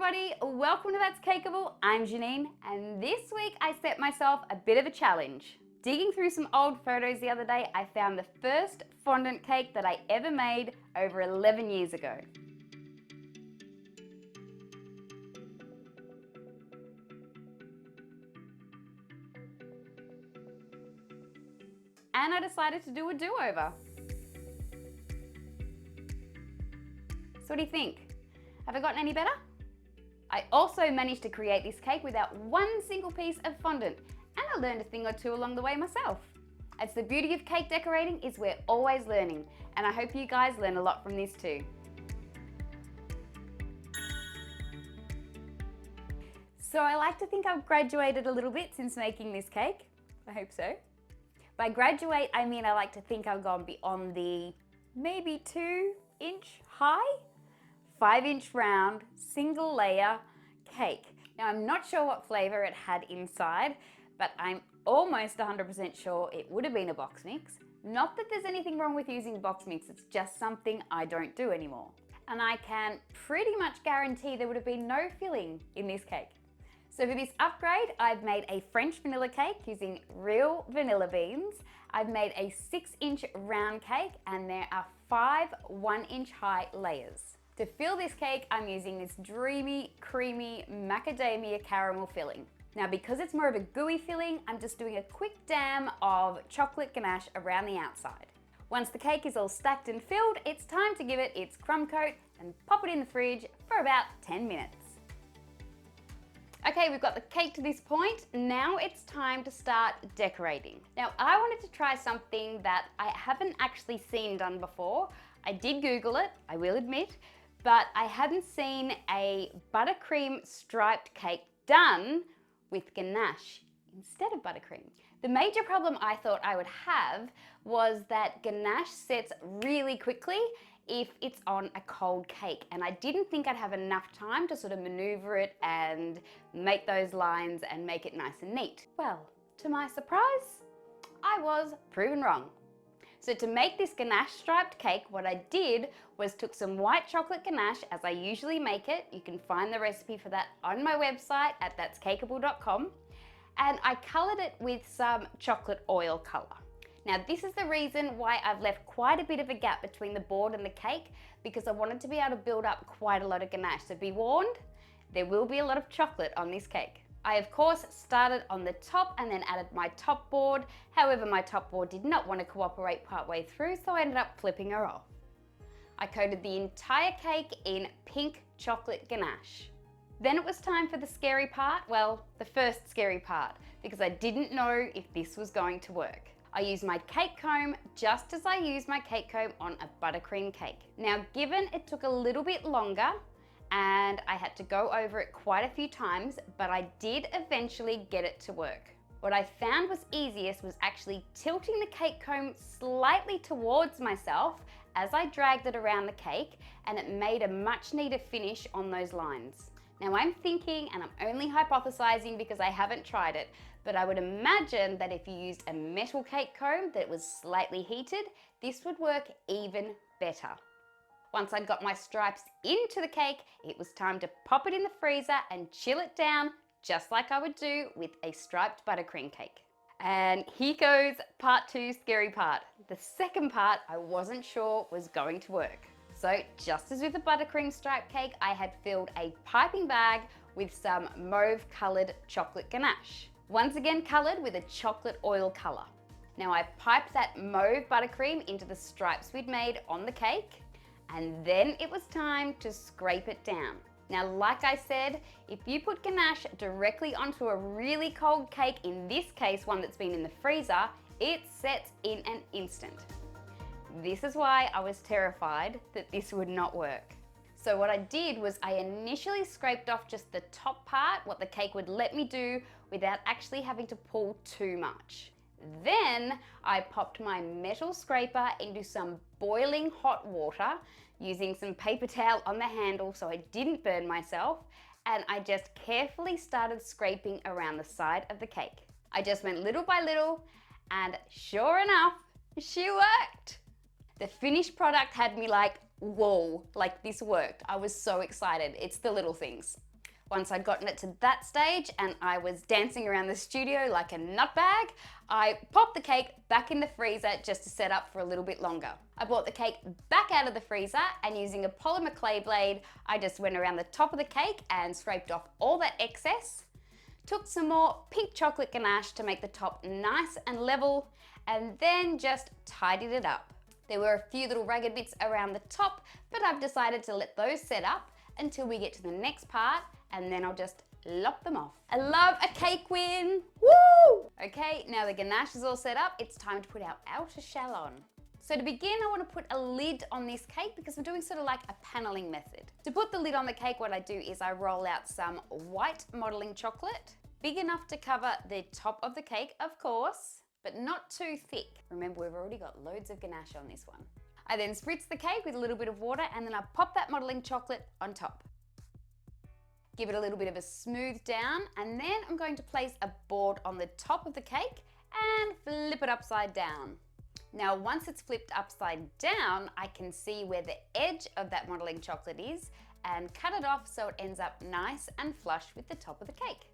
everybody, welcome to That's Cakeable. I'm Janine, and this week I set myself a bit of a challenge. Digging through some old photos the other day, I found the first fondant cake that I ever made over 11 years ago. And I decided to do a do-over. So what do you think? Have I gotten any better? I also managed to create this cake without one single piece of fondant, and I learned a thing or two along the way myself. It's the beauty of cake decorating is we're always learning, and I hope you guys learn a lot from this too. So I like to think I've graduated a little bit since making this cake. I hope so. By graduate, I mean I like to think I've gone beyond the maybe 2-inch high, 5-inch round, single layer cake. Now I'm not sure what flavor it had inside, but I'm almost 100% sure it would have been a box mix. Not that there's anything wrong with using box mix, it's just something I don't do anymore. And I can pretty much guarantee there would have been no filling in this cake. So for this upgrade, I've made a French vanilla cake using real vanilla beans. I've made a 6-inch round cake, and there are 5 1-inch high layers. To fill this cake, I'm using this dreamy, creamy macadamia caramel filling. Now, because it's more of a gooey filling, I'm just doing a quick dam of chocolate ganache around the outside. Once the cake is all stacked and filled, it's time to give it its crumb coat and pop it in the fridge for about 10 minutes. Okay, we've got the cake to this point. Now it's time to start decorating. Now, I wanted to try something that I haven't actually seen done before. I did Google it, I will admit, but I hadn't seen a buttercream striped cake done with ganache instead of buttercream. The major problem I thought I would have was that ganache sets really quickly if it's on a cold cake, and I didn't think I'd have enough time to sort of maneuver it and make those lines and make it nice and neat. Well, to my surprise, I was proven wrong. So to make this ganache striped cake, what I did was took some white chocolate ganache as I usually make it. You can find the recipe for that on my website at thatscakeable.com. And I colored it with some chocolate oil color. Now this is the reason why I've left quite a bit of a gap between the board and the cake, because I wanted to be able to build up quite a lot of ganache. So be warned, there will be a lot of chocolate on this cake. I of course started on the top and then added my top board. However, my top board did not want to cooperate partway through, so I ended up flipping her off. I coated the entire cake in pink chocolate ganache. Then it was time for the scary part, well, the first scary part, because I didn't know if this was going to work. I used my cake comb just as I used my cake comb on a buttercream cake. Now, given it took a little bit longer, and I had to go over it quite a few times, but I did eventually get it to work. What I found was easiest was actually tilting the cake comb slightly towards myself as I dragged it around the cake, and it made a much neater finish on those lines. Now I'm thinking, and I'm only hypothesizing because I haven't tried it, but I would imagine that if you used a metal cake comb that was slightly heated, this would work even better. Once I'd got my stripes into the cake, it was time to pop it in the freezer and chill it down just like I would do with a striped buttercream cake. And here goes part 2, scary part. The second part I wasn't sure was going to work. So just as with the buttercream striped cake, I had filled a piping bag with some mauve colored chocolate ganache. Once again colored with a chocolate oil color. Now I piped that mauve buttercream into the stripes we'd made on the cake, and then it was time to scrape it down. Now, like I said, if you put ganache directly onto a really cold cake, in this case one that's been in the freezer, it sets in an instant. This is why I was terrified that this would not work. So what I did was I initially scraped off just the top part, what the cake would let me do without actually having to pull too much. Then I popped my metal scraper into some boiling hot water using some paper towel on the handle so I didn't burn myself, and I just carefully started scraping around the side of the cake. I just went little by little, and sure enough, she worked. The finished product had me like, whoa, like this worked. I was so excited. It's the little things. Once I'd gotten it to that stage and I was dancing around the studio like a nutbag, I popped the cake back in the freezer just to set up for a little bit longer. I brought the cake back out of the freezer and using a polymer clay blade, I just went around the top of the cake and scraped off all that excess. Took some more pink chocolate ganache to make the top nice and level, and then just tidied it up. There were a few little ragged bits around the top, but I've decided to let those set up until we get to the next part, and then I'll just lop them off. I love a cake win! Woo! Okay, now the ganache is all set up, it's time to put our outer shell on. So to begin, I want to put a lid on this cake because we're doing sort of like a paneling method. To put the lid on the cake, what I do is I roll out some white modeling chocolate, big enough to cover the top of the cake, of course, but not too thick. Remember, we've already got loads of ganache on this one. I then spritz the cake with a little bit of water and then I pop that modeling chocolate on top. Give it a little bit of a smooth down, and then I'm going to place a board on the top of the cake and flip it upside down. Now, once it's flipped upside down, I can see where the edge of that modeling chocolate is and cut it off so it ends up nice and flush with the top of the cake.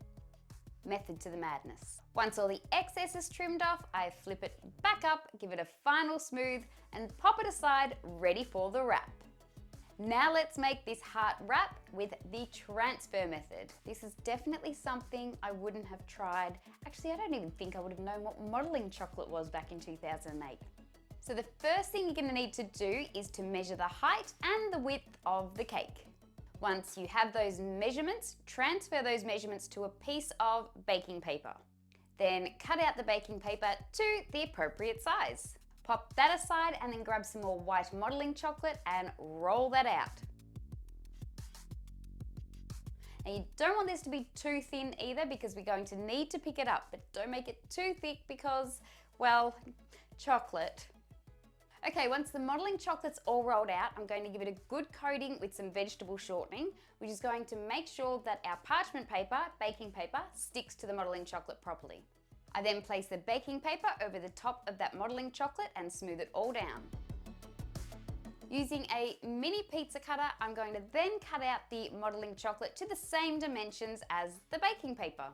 Method to the madness. Once all the excess is trimmed off, I flip it back up, give it a final smooth, and pop it aside, ready for the wrap. Now let's make this heart wrap with the transfer method. This is definitely something I wouldn't have tried. Actually, I don't even think I would have known what modeling chocolate was back in 2008. So the first thing you're going to need to do is to measure the height and the width of the cake. Once you have those measurements, transfer those measurements to a piece of baking paper. Then cut out the baking paper to the appropriate size. Pop that aside and then grab some more white modeling chocolate and roll that out. Now you don't want this to be too thin either because we're going to need to pick it up, but don't make it too thick because, well, chocolate. Okay, once the modeling chocolate's all rolled out, I'm going to give it a good coating with some vegetable shortening, which is going to make sure that our parchment paper, baking paper, sticks to the modeling chocolate properly. I then place the baking paper over the top of that modeling chocolate and smooth it all down. Using a mini pizza cutter, I'm going to then cut out the modeling chocolate to the same dimensions as the baking paper.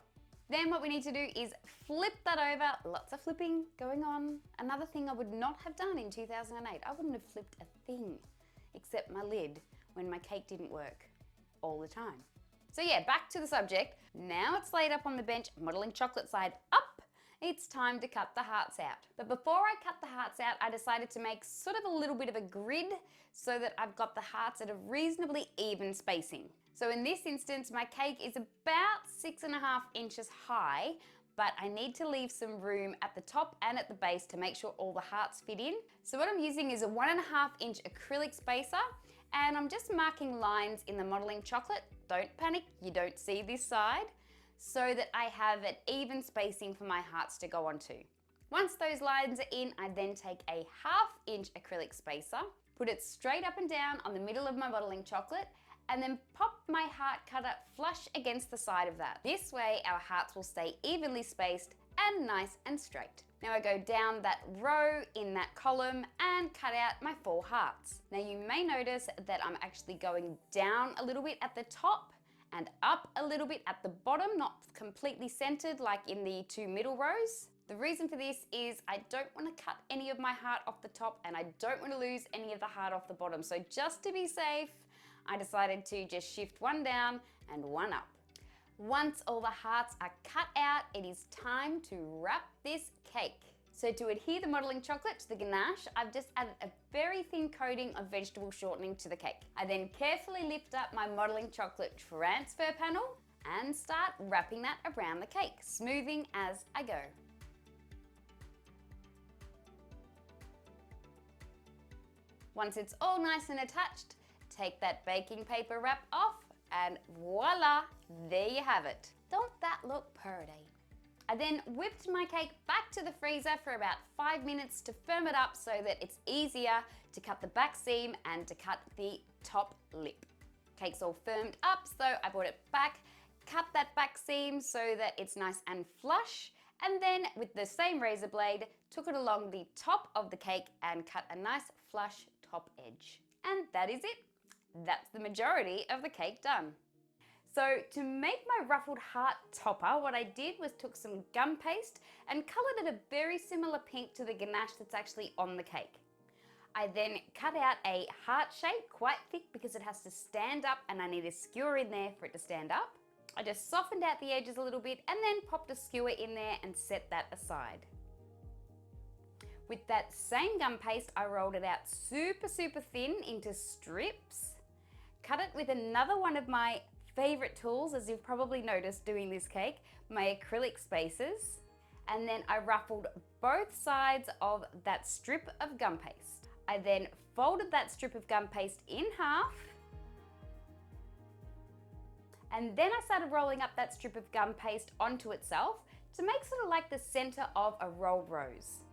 Then what we need to do is flip that over, lots of flipping going on. Another thing I would not have done in 2008, I wouldn't have flipped a thing except my lid when my cake didn't work all the time. So yeah, back to the subject. Now it's laid up on the bench, modeling chocolate side up. It's time to cut the hearts out. But before I cut the hearts out, I decided to make sort of a little bit of a grid so that I've got the hearts at a reasonably even spacing. So in this instance, my cake is about 6.5 inches high, but I need to leave some room at the top and at the base to make sure all the hearts fit in. So what I'm using is a 1.5 inch acrylic spacer, and I'm just marking lines in the modeling chocolate. Don't panic, you don't see this side, so that I have an even spacing for my hearts to go onto. Once those lines are in, I then take a 1/2 inch acrylic spacer, put it straight up and down on the middle of my modeling chocolate, and then pop my heart cutter flush against the side of that. This way our hearts will stay evenly spaced and nice and straight. Now I go down that row in that column and cut out my 4 hearts. Now you may notice that I'm actually going down a little bit at the top and up a little bit at the bottom, not completely centered like in the 2 middle rows. The reason for this is I don't want to cut any of my heart off the top and I don't want to lose any of the heart off the bottom. So just to be safe, I decided to just shift one down and one up. Once all the hearts are cut out, it is time to wrap this cake. So to adhere the modeling chocolate to the ganache, I've just added a very thin coating of vegetable shortening to the cake. I then carefully lift up my modeling chocolate transfer panel and start wrapping that around the cake, smoothing as I go. Once it's all nice and attached, take that baking paper wrap off and voila, there you have it. Don't that look pretty? I then whipped my cake back to the freezer for about 5 minutes to firm it up so that it's easier to cut the back seam and to cut the top lip. Cake's all firmed up, so I brought it back, cut that back seam so that it's nice and flush, and then with the same razor blade, took it along the top of the cake and cut a nice flush top edge. And that is it. That's the majority of the cake done. So to make my ruffled heart topper, what I did was took some gum paste and coloured it a very similar pink to the ganache that's actually on the cake. I then cut out a heart shape, quite thick because it has to stand up and I need a skewer in there for it to stand up. I just softened out the edges a little bit and then popped a skewer in there and set that aside. With that same gum paste, I rolled it out super thin into strips, cut it with another one of my favorite tools, as you've probably noticed doing this cake, my acrylic spacers, and then I ruffled both sides of that strip of gum paste. I then folded that strip of gum paste in half, and then I started rolling up that strip of gum paste onto itself to make sort of like the center of a rolled rose.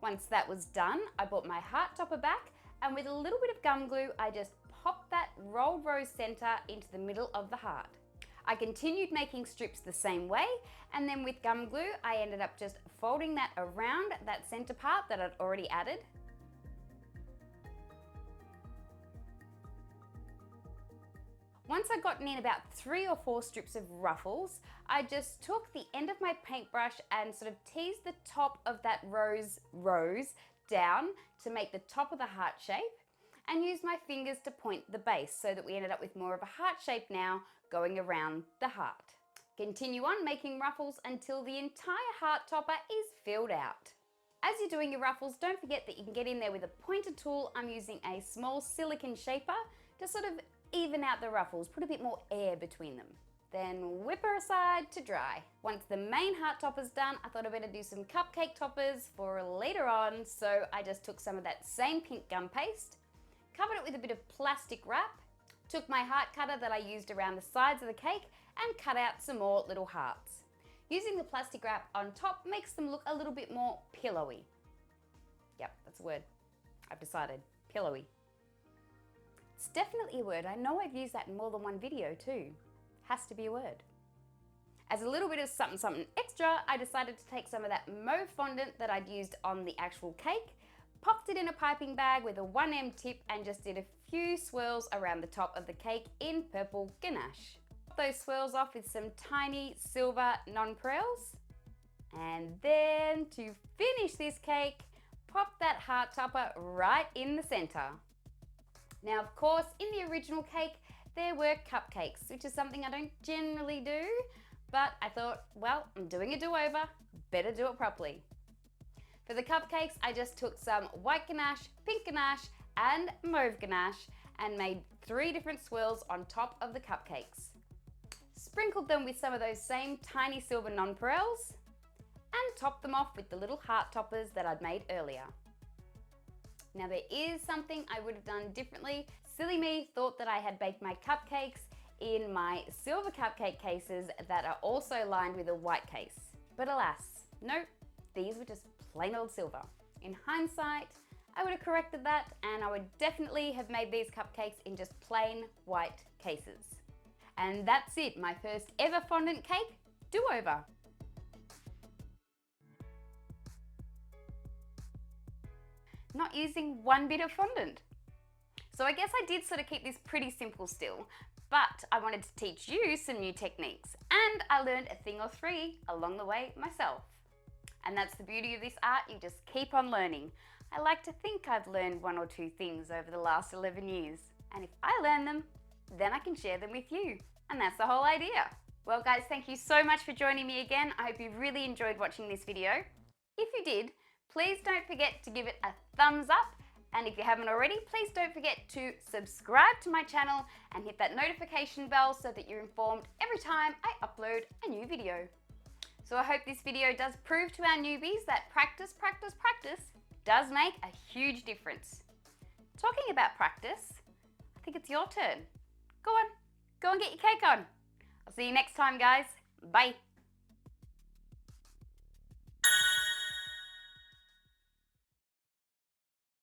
Once that was done, I brought my heart topper back, and with a little bit of gum glue, I just popped that rolled rose center into the middle of the heart. I continued making strips the same way, and then with gum glue, I ended up just folding that around that center part that I'd already added. Once I'd gotten in about 3 or 4 strips of ruffles, I just took the end of my paintbrush and sort of teased the top of that rose down to make the top of the heart shape, and used my fingers to point the base so that we ended up with more of a heart shape now going around the heart. Continue on making ruffles until the entire heart topper is filled out. As you're doing your ruffles, don't forget that you can get in there with a pointed tool. I'm using a small silicone shaper to sort of even out the ruffles, put a bit more air between them. Then whip her aside to dry. Once the main heart topper's done, I thought I'd better do some cupcake toppers for later on, so I just took some of that same pink gum paste, covered it with a bit of plastic wrap, took my heart cutter that I used around the sides of the cake and cut out some more little hearts. Using the plastic wrap on top makes them look a little bit more pillowy. Yep, that's a word. I've decided, pillowy. It's definitely a word. I know I've used that in more than one video too. Has to be a word. As a little bit of something extra, I decided to take some of that mauve fondant that I'd used on the actual cake, popped it in a piping bag with a 1M tip and just did a few swirls around the top of the cake in purple ganache. Pop those swirls off with some tiny silver nonpareils. And then to finish this cake, pop that heart topper right in the center. Now, of course, in the original cake, there were cupcakes, which is something I don't generally do, but I thought, well, I'm doing a do-over, better do it properly. For the cupcakes, I just took some white ganache, pink ganache, and mauve ganache and made 3 different swirls on top of the cupcakes. Sprinkled them with some of those same tiny silver nonpareils and topped them off with the little heart toppers that I'd made earlier. Now there is something I would have done differently. Silly me thought that I had baked my cupcakes in my silver cupcake cases that are also lined with a white case. But alas, nope, these were just plain old silver. In hindsight, I would have corrected that and I would definitely have made these cupcakes in just plain white cases. And that's it, my first ever fondant cake do-over. Not using one bit of fondant. So I guess I did sort of keep this pretty simple still, but I wanted to teach you some new techniques and I learned a thing or 3 along the way myself. And that's the beauty of this art, you just keep on learning. I like to think I've learned 1 or 2 things over the last 11 years. And if I learn them, then I can share them with you. And that's the whole idea. Well guys, thank you so much for joining me again. I hope you really enjoyed watching this video. If you did, please don't forget to give it a thumbs up. And if you haven't already, please don't forget to subscribe to my channel and hit that notification bell so that you're informed every time I upload a new video. So I hope this video does prove to our newbies that practice does make a huge difference. Talking about practice, I think it's your turn. Go on, go and get your cake on. I'll see you next time, guys. Bye.